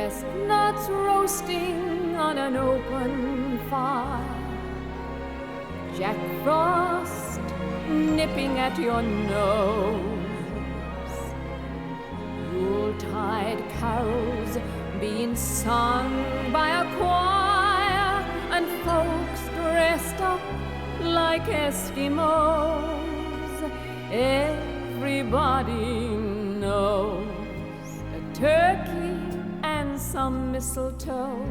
chestnuts roasting on an open fire, Jack Frost nipping at your nose, Yuletide carols being sung by a choir, and folks dressed up like Eskimos. Everybody knows a turkey and some mistletoe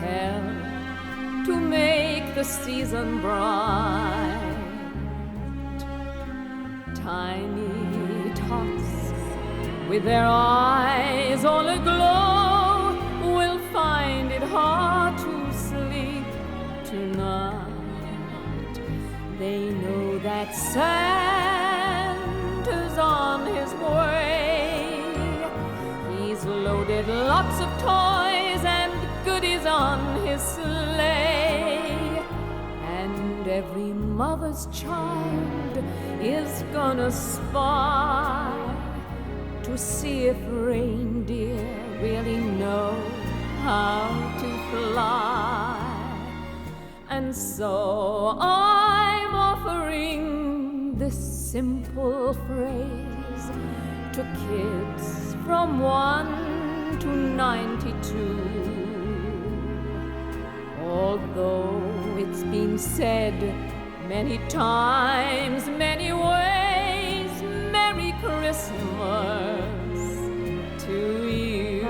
help to make the season bright. Tiny tots with their eyes all aglow will find it hard to sleep tonight. They know that Santa's on his way. He's loaded lots of toys and goodies on his sleigh. And every mother's child is gonna spy to see if reindeer really know how to fly. And so I'm offering this simple phrase to kids from 1 to 92. Although it's been said many times, many ways, Merry Christmas to you.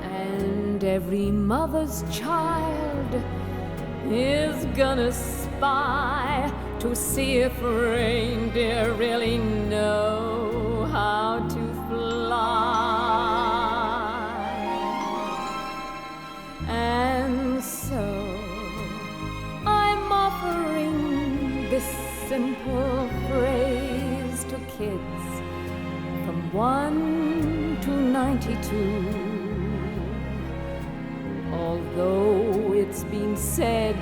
And every mother's child is gonna spy to see if reindeer really know how to fly. And so I'm offering this simple phrase to kids from 1 to 92. Although it's been said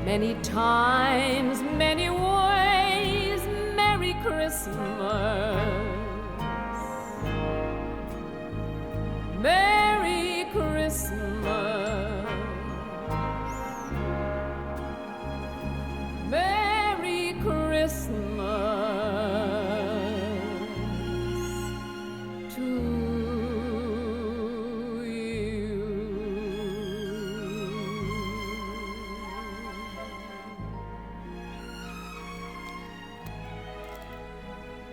many times, many ways, Merry Christmas. Merry Christmas. Merry Christmas to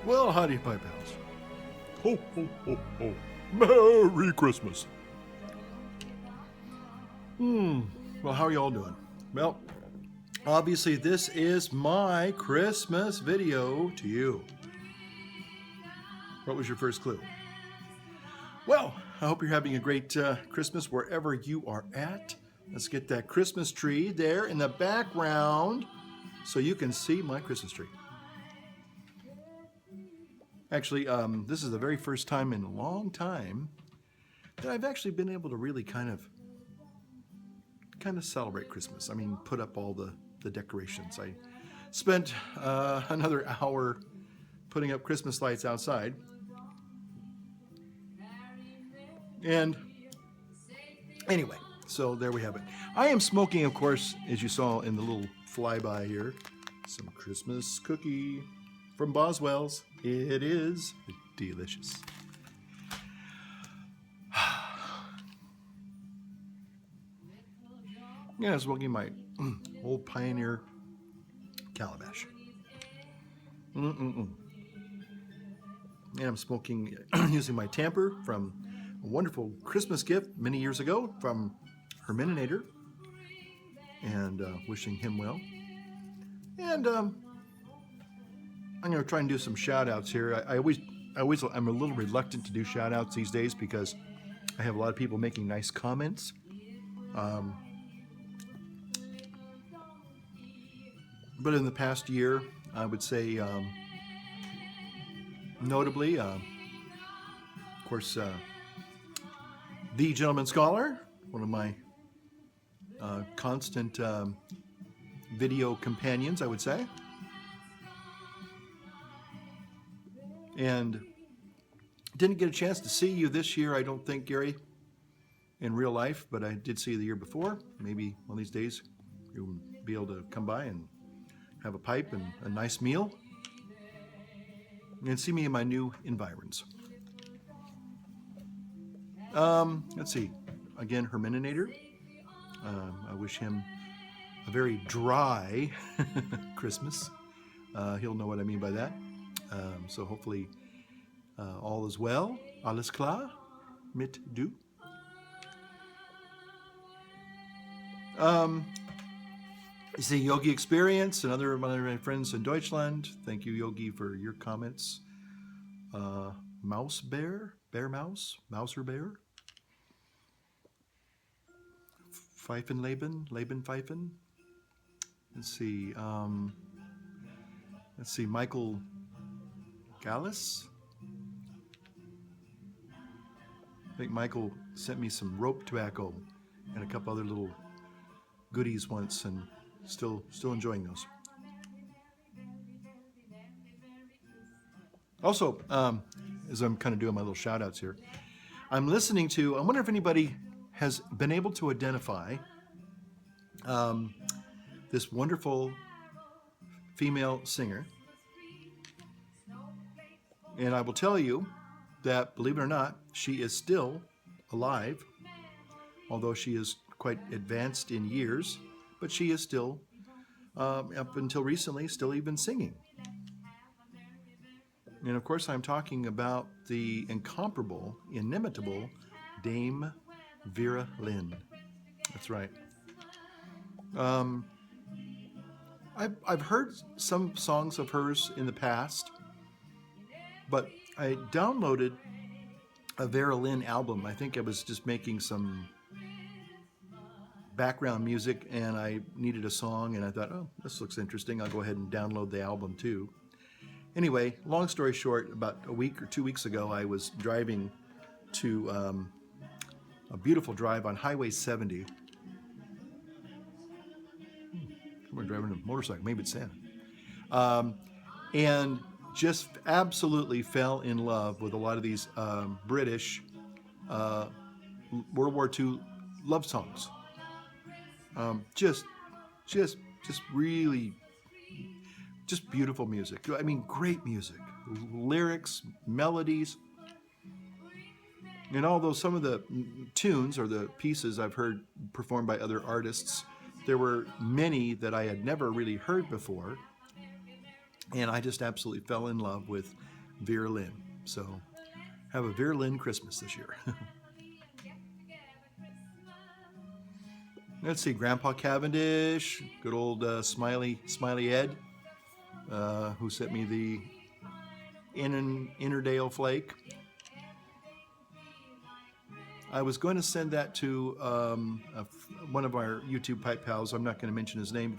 Well, howdy, Pie Pals. Ho, ho, ho, ho. Merry Christmas. Well, how are y'all doing? Well, obviously this is my Christmas video to you. What was your first clue? Well, I hope you're having a great Christmas wherever you are at. Let's get that Christmas tree there in the background so you can see my Christmas tree. Actually, this is the very first time in a long time that I've actually been able to really kind of celebrate Christmas. I mean, put up all the decorations. I spent another hour putting up Christmas lights outside. And anyway, so there we have it. I am smoking, of course, as you saw in the little flyby here, some Christmas cookie from Boswell's. It is delicious. Yeah, I'm smoking my old Pioneer Calabash. And I'm smoking using my tamper from a wonderful Christmas gift many years ago from Herminator, and wishing him well. And I'm going to try and do some shout outs here. I'm a little reluctant to do shout outs these days because I have a lot of people making nice comments. But in the past year, I would say, notably, of course, The Gentleman Scholar, one of my constant video companions, I would say. And didn't get a chance to see you this year, I don't think, Gary, in real life, but I did see you the year before. Maybe one of these days you'll be able to come by and have a pipe and a nice meal and see me in my new environs. Let's see. Again, Herminator. I wish him a very dry Christmas. He'll know what I mean by that. So hopefully all is well. Alles klar mit du. You see Yogi Experience, another of my friends in Deutschland. Thank you, Yogi, for your comments. Mouse Bear, Bear Mouse, Mouser Bear. Pfeifenleben, Leben Pfeifen. Let's see, Michael Gallus. I think Michael sent me some rope tobacco and a couple other little goodies once, and still enjoying those. Also, as I'm kind of doing my little shout outs here, I wonder if anybody has been able to identify this wonderful female singer. And I will tell you that, believe it or not, she is still alive, although she is quite advanced in years, but she is still, up until recently, still even singing. And of course, I'm talking about the incomparable, inimitable Dame Vera Lynn. That's right. I've heard some songs of hers in the past, but I downloaded a Vera Lynn album. I think I was just making some background music and I needed a song, and I thought, oh, this looks interesting. I'll go ahead and download the album too. Anyway, long story short, about a week or 2 weeks ago, I was driving to a beautiful drive on Highway 70. We're driving a motorcycle, maybe it's Santa. And just absolutely fell in love with a lot of these British World War II love songs. Just really, just beautiful music. I mean, great music, lyrics, melodies, and although some of the tunes or the pieces I've heard performed by other artists, there were many that I had never really heard before, and I just absolutely fell in love with Vera Lynn. So, have a Vera Lynn Christmas this year. Let's see, Grandpa Cavendish, good old Smiley Ed, who sent me the Innerdale Flake. I was going to send that to one of our YouTube pipe pals. I'm not going to mention his name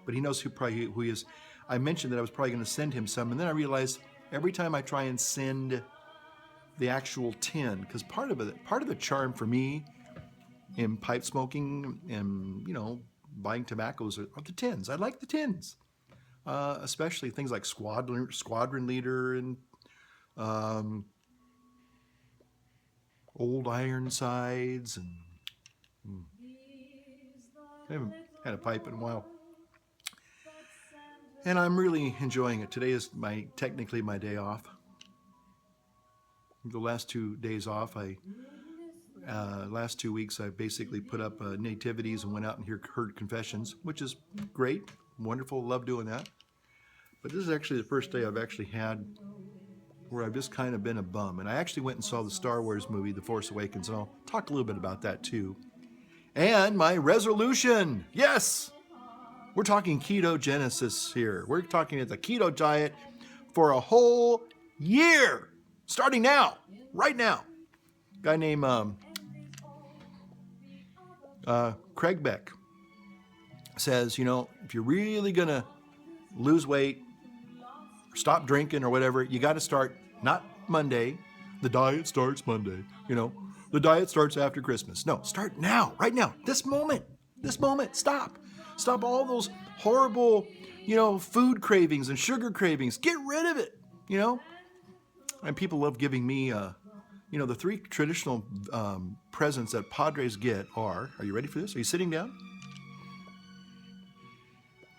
but he knows who he is. I mentioned that I was probably going to send him some, and then I realized every time I try and send the actual tin, because part of the charm for me in pipe smoking and buying tobaccos are the tins. I like the tins, especially things like Squadron Leader and Old Ironsides, and I haven't had a pipe in a while. And I'm really enjoying it. Today is technically my day off. The last 2 days off, last 2 weeks, I basically put up nativities and went out and heard confessions, which is great, wonderful, love doing that. But this is actually the first day I've actually had where I've just kind of been a bum. And I actually went and saw the Star Wars movie, The Force Awakens, and I'll talk a little bit about that too. And my resolution, yes! We're talking ketogenesis here. We're talking it's a keto diet for a whole year, starting now, right now. A guy named Craig Beck says, if you're really going to lose weight, stop drinking or whatever, you got to start not Monday. The diet starts Monday, the diet starts after Christmas. No, start now, right now, this moment, stop. Stop all those horrible, food cravings and sugar cravings. Get rid of it, And people love giving me, the three traditional presents that Padres get are you ready for this? Are you sitting down?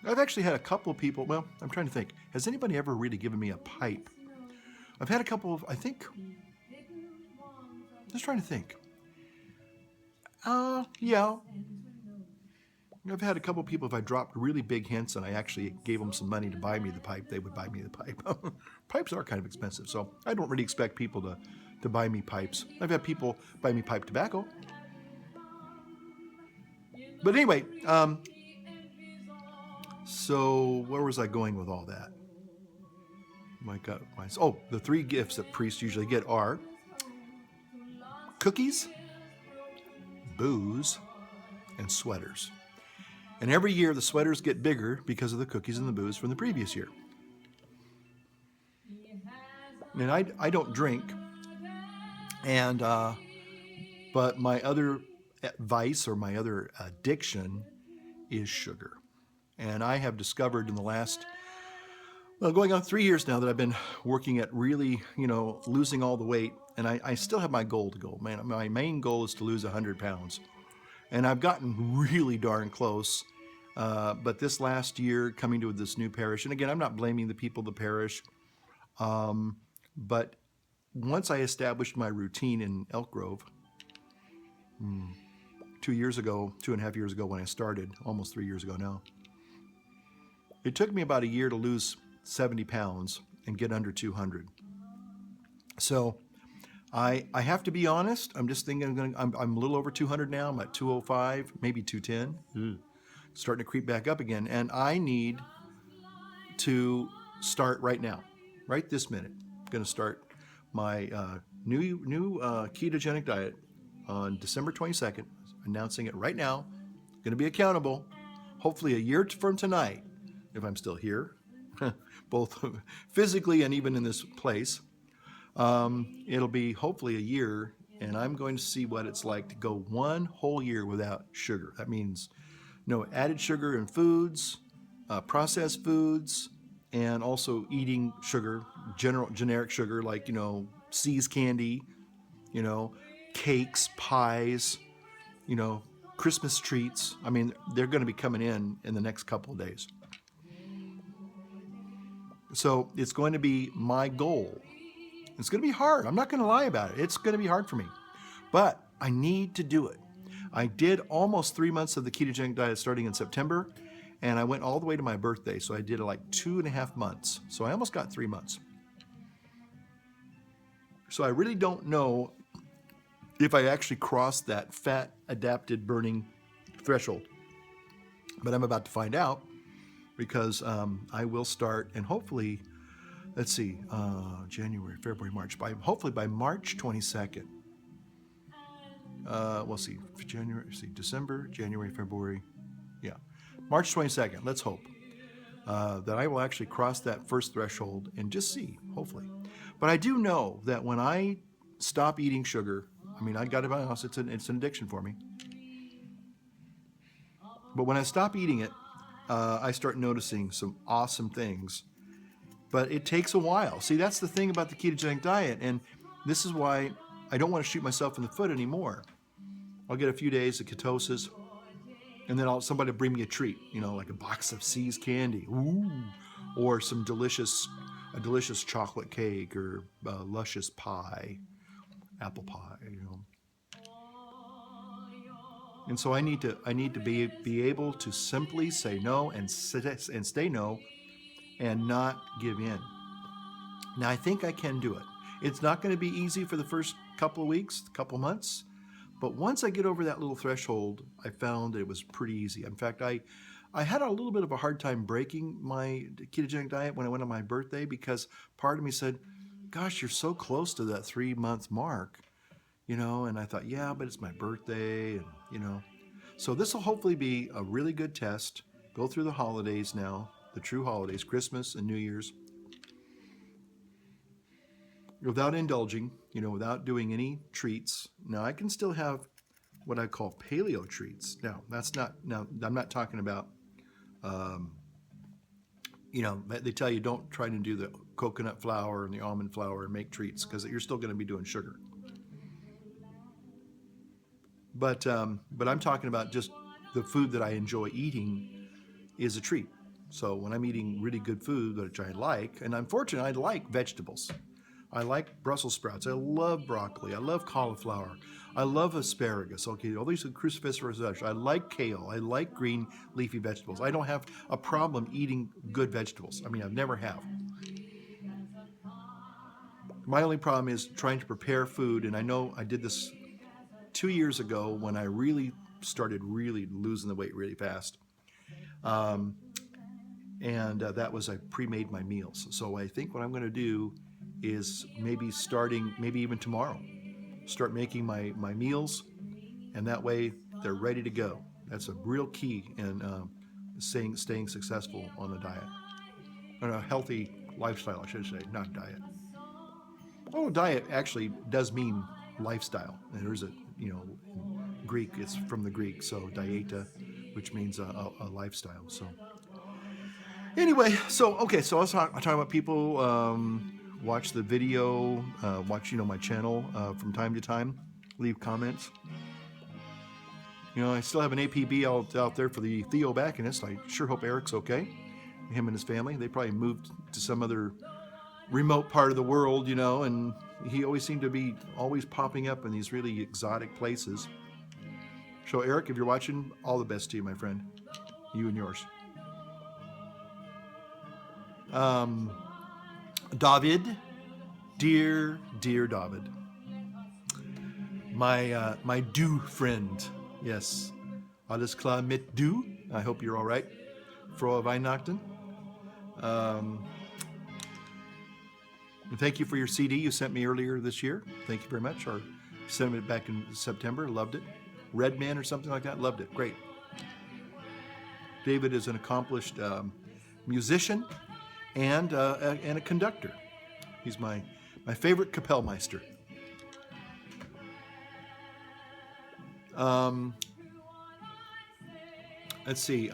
I've actually had a couple of people, well, I'm trying to think. Has anybody ever really given me a pipe? I've had a couple of, just trying to think. Yeah. I've had a couple of people, if I dropped really big hints and I actually gave them some money to buy me the pipe, they would buy me the pipe. Pipes are kind of expensive, so I don't really expect people to buy me pipes. I've had people buy me pipe tobacco. But anyway, so where was I going with all that? The three gifts that priests usually get are cookies, booze, and sweaters. And every year the sweaters get bigger because of the cookies and the booze from the previous year. And I don't drink, but my other vice or my other addiction is sugar. And I have discovered in the last, going on 3 years now that I've been working at really, losing all the weight. And I still have my goal to go. Man, my main goal is to lose 100 pounds. And I've gotten really darn close. But this last year, coming to this new parish, and again, I'm not blaming the people of the parish, but once I established my routine in Elk Grove, 2.5 years ago when I started, almost 3 years ago now, it took me about a year to lose 70 pounds and get under 200. So I have to be honest. I'm just thinking I'm a little over 200 now. I'm at 205, maybe 210. Starting to creep back up again. And I need to start right now, right this minute. I'm going to start my new ketogenic diet on December 22nd. Announcing it right now. Going to be accountable. Hopefully a year from tonight, if I'm still here, both physically and even in this place. It'll be hopefully a year, and I'm going to see what it's like to go one whole year without sugar. That means no added sugar in foods, processed foods, and also eating sugar, generic sugar like, See's candy, cakes, pies, Christmas treats. I mean, they're going to be coming in the next couple of days. So it's going to be my goal. It's going to be hard. I'm not going to lie about it. It's going to be hard for me. But I need to do it. I did almost 3 months of the ketogenic diet starting in September, and I went all the way to my birthday. So I did like 2.5 months. So I almost got 3 months. So I really don't know if I actually crossed that fat adapted burning threshold. But I'm about to find out because I will start, and hopefully, let's see, January, February, March. Hopefully by March 22nd. We'll see, December, January, February. Yeah, March 22nd, let's hope that I will actually cross that first threshold and just see, hopefully. But I do know that when I stop eating sugar, I got it in my house, it's an addiction for me. But when I stop eating it, I start noticing some awesome things. But it takes a while. See, that's the thing about the ketogenic diet, and this is why I don't want to shoot myself in the foot anymore. I'll get a few days of ketosis, and then somebody will bring me a treat, like a box of See's candy, or a delicious chocolate cake, or luscious pie, apple pie, And so I need to be able to simply say no and stay no, and not give in. Now I think I can do it. It's not going to be easy for the first couple of weeks, couple months, but once I get over that little threshold, I found that it was pretty easy. In fact, I had a little bit of a hard time breaking my ketogenic diet when I went on my birthday, because part of me said, gosh, you're so close to that 3-month mark, and I thought, yeah, but it's my birthday, and so this will hopefully be a really good test. Go through the holidays now, the true holidays, Christmas and New Year's. without indulging, without doing any treats. Now, I can still have what I call paleo treats. Now, I'm not talking about, they tell you don't try to do the coconut flour and the almond flour and make treats because you're still going to be doing sugar. But I'm talking about just the food that I enjoy eating is a treat. So when I'm eating really good food, which I like, and I'm fortunate, I like vegetables. I like Brussels sprouts. I love broccoli. I love cauliflower. I love asparagus. Okay, all these are cruciferous vegetables. I like kale. I like green leafy vegetables. I don't have a problem eating good vegetables. I mean, I've never have. My only problem is trying to prepare food, and I know I did this 2 years ago when I really started losing the weight really fast. And that was I pre-made my meals. So I think what I'm going to do is maybe even tomorrow, start making my meals, and that way they're ready to go. That's a real key in staying successful on a diet, on a healthy lifestyle, I should say, not diet. Oh, diet actually does mean lifestyle. And there's in Greek, it's from the Greek, so dieta, which means a lifestyle. So anyway, so I was talking about people. Watch the video, watch my channel from time to time, leave comments. I still have an APB out there for the Theobacchus. I sure hope Eric's okay, him and his family. They probably moved to some other remote part of the world, and he always seemed to be always popping up in these really exotic places. So Eric, if you're watching, all the best to you, my friend, you and yours. David, dear David, my du friend, yes, alles klar mit du. I hope you're all right. Frohe Weihnachten. Thank you for your CD you sent me earlier this year. Thank you very much. Or sent it back in September. Loved it. Red Man or something like that. Loved it. Great. David is an accomplished musician and a conductor. He's my favorite Kapellmeister. Let's see.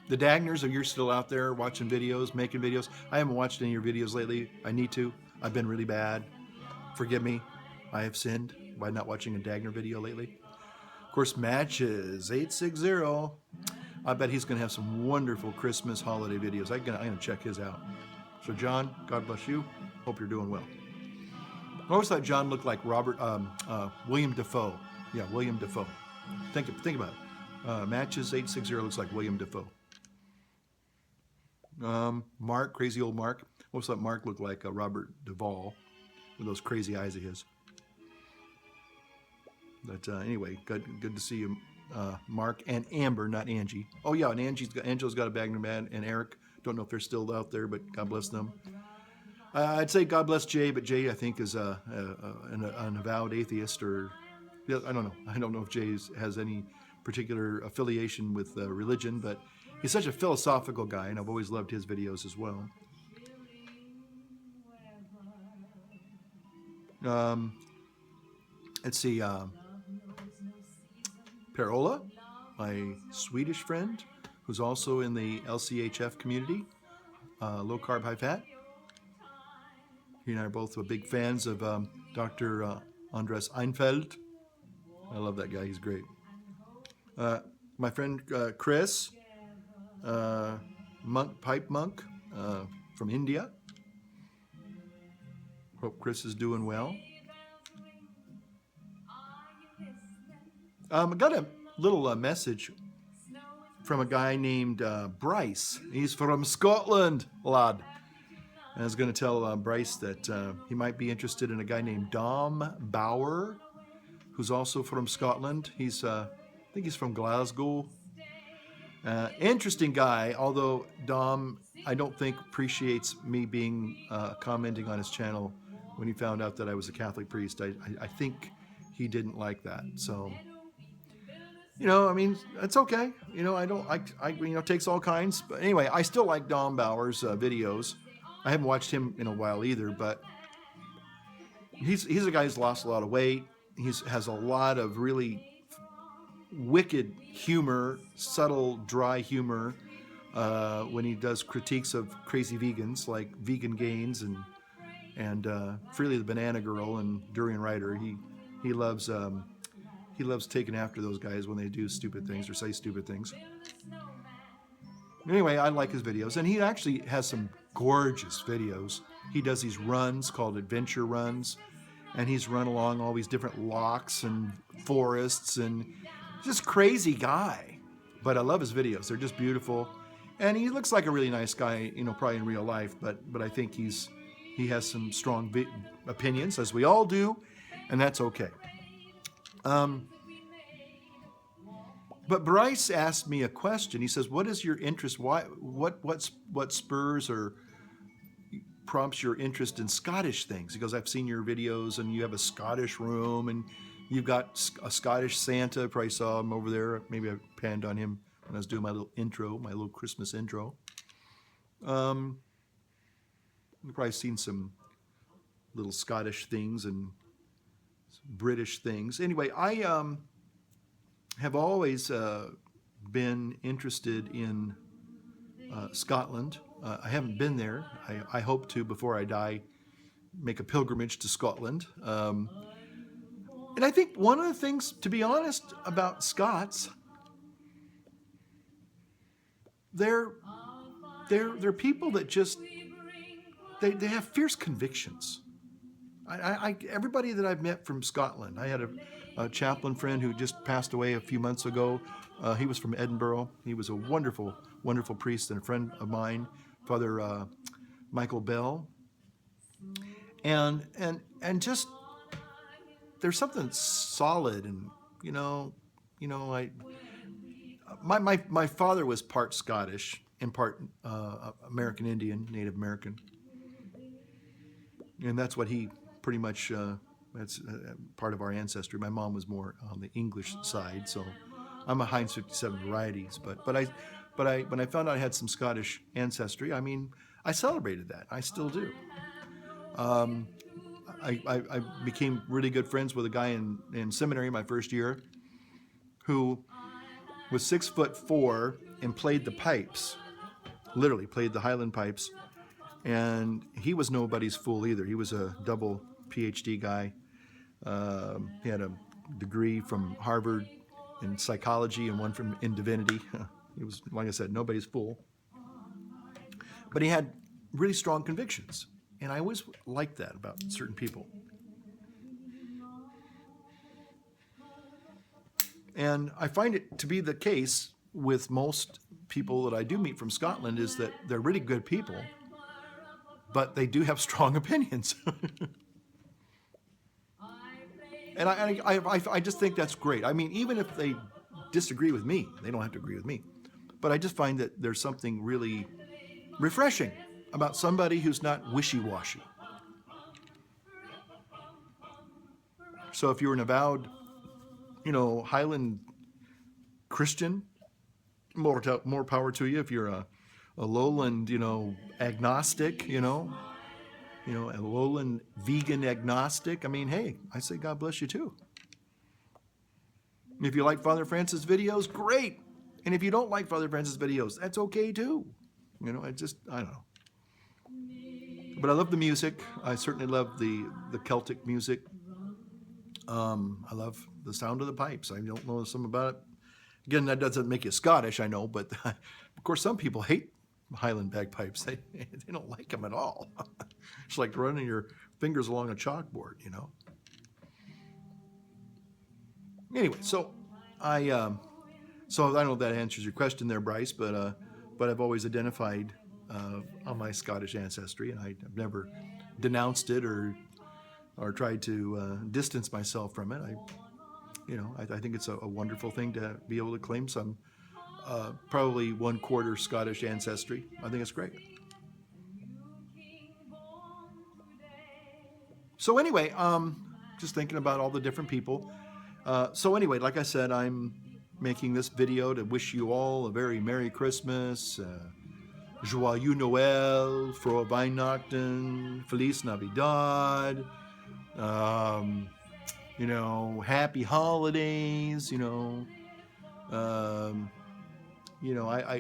The Dagners, you're still out there watching videos, making videos. I haven't watched any of your videos lately. I need to. I've been really bad. Forgive me. I have sinned by not watching a Dagner video lately. Of course, Matches 860. I bet he's going to have some wonderful Christmas holiday videos. I'm going to check his out. So, John, God bless you. Hope you're doing well. I always thought John looked like William Dafoe. Yeah, William Dafoe. Think about it. Matches 860 looks like William Dafoe. Mark, crazy old Mark. I always thought Mark looked like Robert Duvall with those crazy eyes of his. But anyway, good to see you, Mark and Amber, not Angie. Oh yeah, and Angela's got a Bagner man, and Eric. Don't know if they're still out there, but God bless them. I'd say God bless Jay, but Jay I think is an avowed atheist, or I don't know. I don't know if Jay has any particular affiliation with religion, but he's such a philosophical guy, and I've always loved his videos as well. Let's see. Perola, my Swedish friend, who's also in the LCHF community, low carb, high fat. He and I are both big fans of Dr. Andres Einfeld. I love that guy. He's great. My friend Chris, pipe monk from India. Hope Chris is doing well. I got a little message from a guy named Bryce. He's from Scotland, lad. And I was going to tell Bryce that he might be interested in a guy named Dom Bauer, who's also from Scotland. I think he's from Glasgow. Interesting guy, although Dom, I don't think appreciates me being commenting on his channel when he found out that I was a Catholic priest. I think he didn't like that. So, I mean, it's okay. It takes all kinds. But anyway, I still like Dom Bauer's videos. I haven't watched him in a while either, but he's a guy who's lost a lot of weight. Has a lot of really wicked humor, subtle, dry humor when he does critiques of crazy vegans like Vegan Gains and Freely the Banana Girl and Durian Rider. He loves taking after those guys when they do stupid things or say stupid things. Anyway, I like his videos, and he actually has some gorgeous videos. He does these runs called adventure runs, and he's run along all these different locks and forests, and just crazy guy. But I love his videos. They're just beautiful. And he looks like a really nice guy, probably in real life, but I think he has some strong opinions, as we all do, and that's okay. But Bryce asked me a question. He says, "What is your interest? What spurs or prompts your interest in Scottish things?" He goes, "I've seen your videos, and you have a Scottish room, and you've got a Scottish Santa." Probably saw him over there. Maybe I panned on him when I was doing my little Christmas intro. You've probably seen some little Scottish things and British things. Anyway, I have always been interested in Scotland. I haven't been there. I hope to, before I die, make a pilgrimage to Scotland. And I think one of the things, to be honest, about Scots, they're people that just they have fierce convictions. Everybody that I've met from Scotland, I had a chaplain friend who just passed away a few months ago. He was from Edinburgh. He was a wonderful, wonderful priest and a friend of mine, Father Michael Bell. And just there's something solid, and my father was part Scottish and part American Indian, Native American, and that's what he pretty much. That's part of our ancestry. My mom was more on the English side, so I'm a Heinz 57 varieties. But when I found out I had some Scottish ancestry, I mean, I celebrated that. I still do. I became really good friends with a guy in seminary my first year, who was 6'4" and played the pipes, literally played the Highland pipes, and he was nobody's fool either. He was a double PhD guy. He had a degree from Harvard in psychology and one in divinity. He was, like I said, nobody's fool. But he had really strong convictions, and I always liked that about certain people. And I find it to be the case with most people that I do meet from Scotland, is that they're really good people, but they do have strong opinions. And I just think that's great. I mean, even if they disagree with me, they don't have to agree with me. But I just find that there's something really refreshing about somebody who's not wishy-washy. So if you're an avowed, Highland Christian, more power to you. If you're a lowland, agnostic, a lowland vegan agnostic, I mean, hey, I say God bless you too. If you like Father Francis videos, great. And if you don't like Father Francis videos, that's okay too. I don't know. But I love the music. I certainly love the Celtic music. I love the sound of the pipes. I don't know something about it. Again, that doesn't make you Scottish, I know, but of course some people hate Highland bagpipes. They don't like them at all. It's like running your fingers along a chalkboard, Anyway, so I don't know if that answers your question there, Bryce, but I've always identified on my Scottish ancestry, and I've never denounced it or tried to distance myself from it. I think it's a wonderful thing to be able to claim some probably 1/4 Scottish ancestry. I think it's great. So anyway, just thinking about all the different people. So anyway, like I said, I'm making this video to wish you all a very Merry Christmas, Joyeux Noël, Frohe Weihnachten, Feliz Navidad, Happy Holidays, I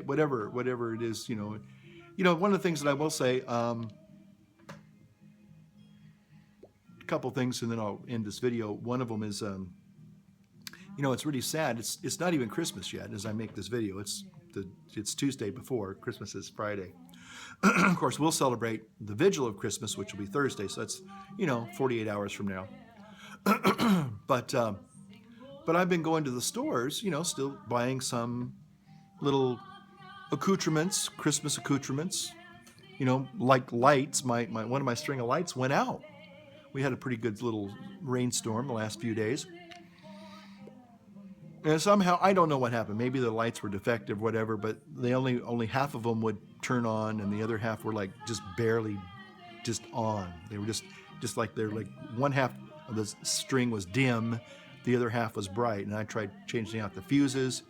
whatever it is, one of the things that I will say, a couple things, and then I'll end this video. One of them is, it's really sad. It's not even Christmas yet as I make this video. It's Tuesday before Christmas is Friday. Of course, we'll celebrate the vigil of Christmas, which will be Thursday. So that's 48 hours from now. But I've been going to the stores, still buying some little accoutrements, Christmas accoutrements, like lights. My one of my string of lights went out. We had a pretty good little rainstorm the last few days. And somehow, I don't know what happened. Maybe the lights were defective, whatever, but they only half of them would turn on, and the other half were like just barely just on. They were just like they're like one half of the string was dim, the other half was bright. And I tried changing out the fuses,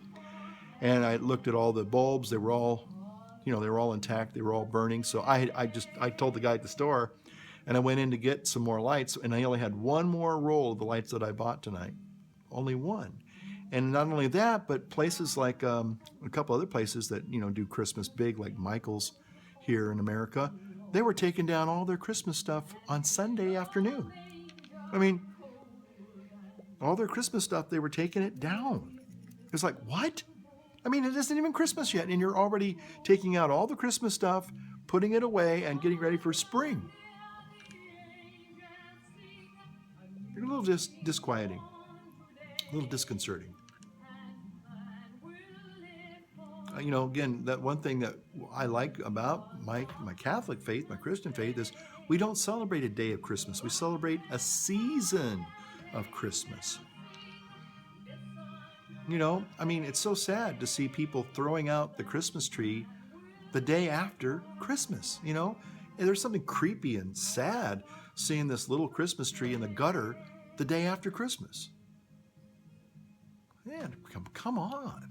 and I looked at all the bulbs. They were all, they were all intact. They were all burning. So I told the guy at the store, and I went in to get some more lights, and I only had one more roll of the lights that I bought tonight. Only one. And not only that, but places like a couple other places that, do Christmas big, like Michael's here in America, they were taking down all their Christmas stuff on Sunday afternoon. I mean, all their Christmas stuff, they were taking it down. It's like, what? I mean, it isn't even Christmas yet, and you're already taking out all the Christmas stuff, putting it away, and getting ready for spring. You're a little disquieting, a little disconcerting. Again, that one thing that I like about my Catholic faith, my Christian faith, is we don't celebrate a day of Christmas. We celebrate a season of Christmas. It's so sad to see people throwing out the Christmas tree the day after Christmas, And there's something creepy and sad seeing this little Christmas tree in the gutter the day after Christmas. Man, come on.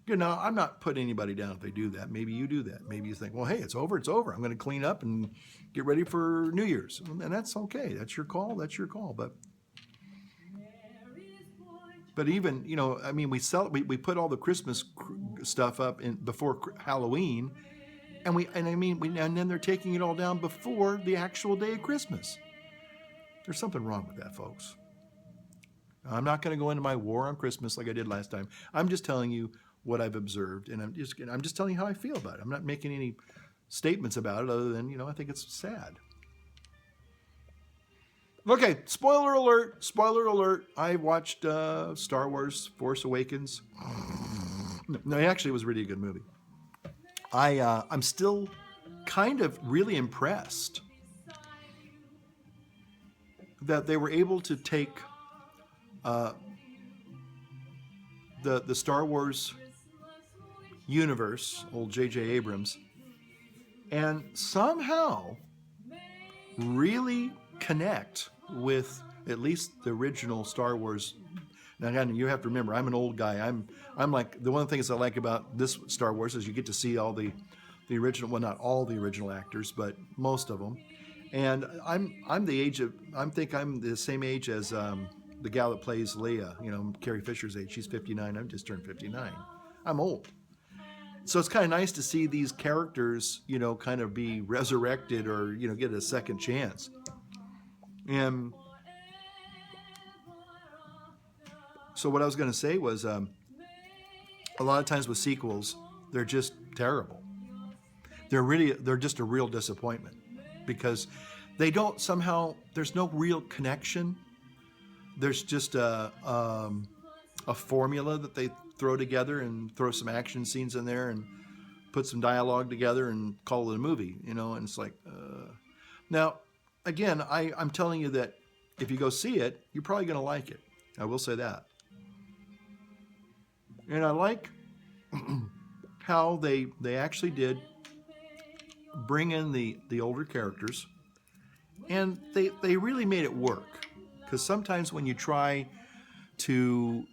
I'm not putting anybody down if they do that. Maybe you do that. Maybe you think, well, hey, it's over. I'm going to clean up and get ready for New Year's. And that's okay. That's your call. But even, we put all the Christmas stuff up before Halloween, and then they're taking it all down before the actual day of Christmas. There's something wrong with that, folks. I'm not going to go into my war on Christmas like I did last time. I'm just telling you what I've observed, and I'm just telling you how I feel about it. I'm not making any statements about it other than, I think it's sad. Okay, spoiler alert. I watched Star Wars Force Awakens. No, actually, it was really a good movie. I'm still kind of really impressed that they were able to take the Star Wars universe, old J.J. Abrams, and somehow really connect with at least the original Star Wars. Now, again, you have to remember, I'm an old guy. I'm like, the one of the things I like about this Star Wars is you get to see all the original, well, not all the original actors, but most of them. And I'm the same age as the gal that plays Leia, Carrie Fisher's age. She's 59. I've just turned 59. I'm old. So it's kind of nice to see these characters, kind of be resurrected or, get a second chance. And so what I was going to say was a lot of times with sequels, they're just terrible. They're just a real disappointment because they don't there's no real connection. There's just a formula that they throw together and throw some action scenes in there and put some dialogue together and call it a movie, and it's like, Now, again, I'm telling you that if you go see it, you're probably going to like it. I will say that. And I like how they actually did bring in the older characters, and they really made it work. Because sometimes when you try to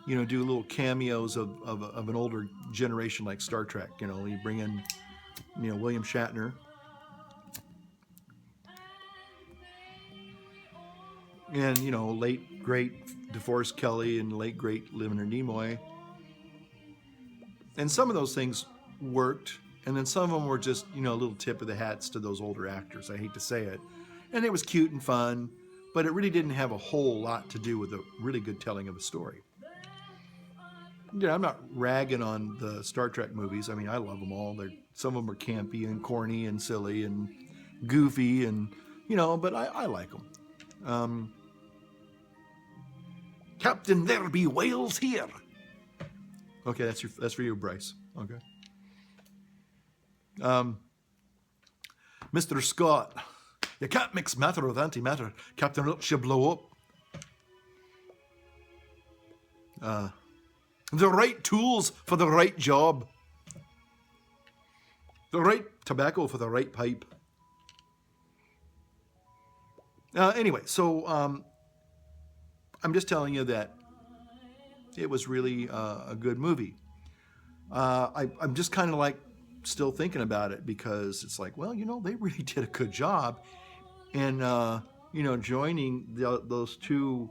do little cameos of an older generation like Star Trek. You bring in, William Shatner. And, late, great DeForest Kelley and late, great Leonard Nimoy. And some of those things worked. And then some of them were just, a little tip of the hats to those older actors. I hate to say it. And it was cute and fun, but it really didn't have a whole lot to do with a really good telling of a story. I'm not ragging on the Star Trek movies. I mean, I love them all. Some of them are campy and corny and silly and goofy and, but I like them. Captain, there be whales here. Okay, that's for you, Bryce. Okay. Mr. Scott, you can't mix matter with antimatter. Captain, it'll should blow up. The right tools for the right job. The right tobacco for the right pipe. Anyway, so I'm just telling you that it was really a good movie. I'm just kind of like still thinking about it because it's like, well, they really did a good job. And, joining those two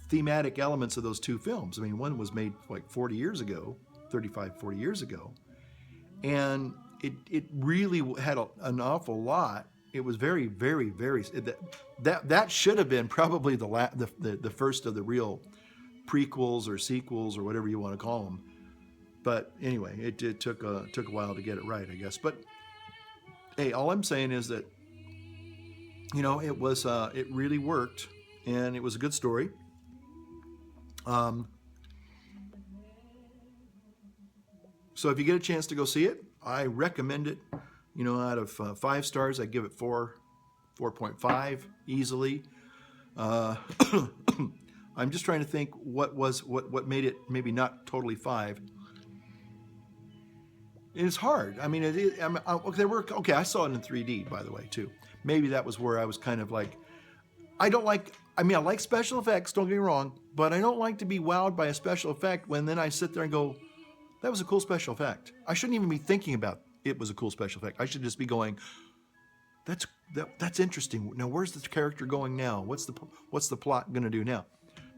thematic elements of those two films. I mean, one was made like 40 years ago, 35, 40 years ago. And it really had an awful lot. It was very, very, very, that should have been probably the first of the real prequels or sequels or whatever you want to call them. But anyway, it took a while to get it right, I guess. But hey, all I'm saying is that, it really worked and it was a good story. So if you get a chance to go see it, I recommend it. Out of 5 stars, I give it 4.5 easily. I'm just trying to think what made it maybe not totally 5. It's hard. I mean, I saw it in 3D, by the way, too. Maybe that was where I was kind of like, I like special effects, don't get me wrong, but I don't like to be wowed by a special effect when then I sit there and go, that was a cool special effect. I shouldn't even be thinking about it was a cool special effect. I should just be going, that's interesting. Now, where's the character going now? What's the plot going to do now?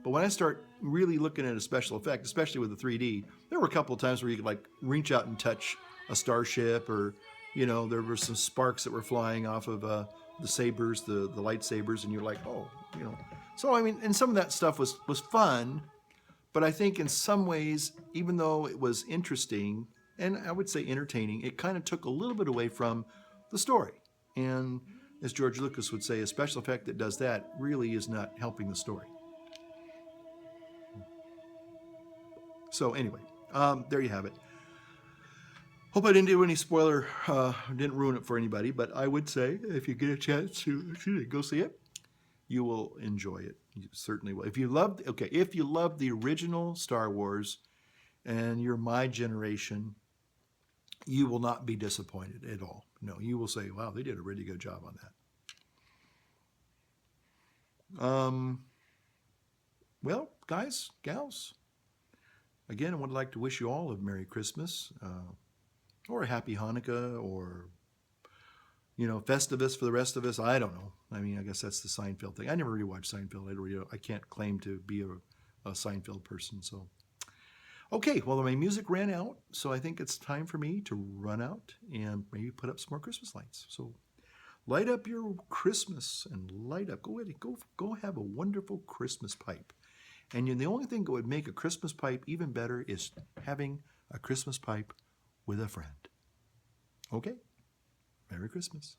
But when I start really looking at a special effect, especially with the 3D, there were a couple of times where you could like reach out and touch a starship, or there were some sparks that were flying off of the sabers, the lightsabers, and you're like, oh, So I mean, and some of that stuff was fun, but I think in some ways, even though it was interesting and I would say entertaining, it kind of took a little bit away from the story. And as George Lucas would say, a special effect that does that really is not helping the story. So anyway, there you have it. Hope I didn't do any spoiler, didn't ruin it for anybody, but I would say if you get a chance to go see it, you will enjoy it. You certainly will. If you loved the original Star Wars and you're my generation, you will not be disappointed at all. No, you will say, wow, they did a really good job on that. Well, guys, gals, again, I would like to wish you all a Merry Christmas, or a Happy Hanukkah, or, Festivus for the rest of us. I don't know. I mean, I guess that's the Seinfeld thing. I never really watched Seinfeld. I can't claim to be a Seinfeld person, so. Okay, well, my music ran out, so I think it's time for me to run out and maybe put up some more Christmas lights. So light up your Christmas and light up. Go ahead and go have a wonderful Christmas pipe. And the only thing that would make a Christmas pipe even better is having a Christmas pipe with a friend. Okay? Merry Christmas.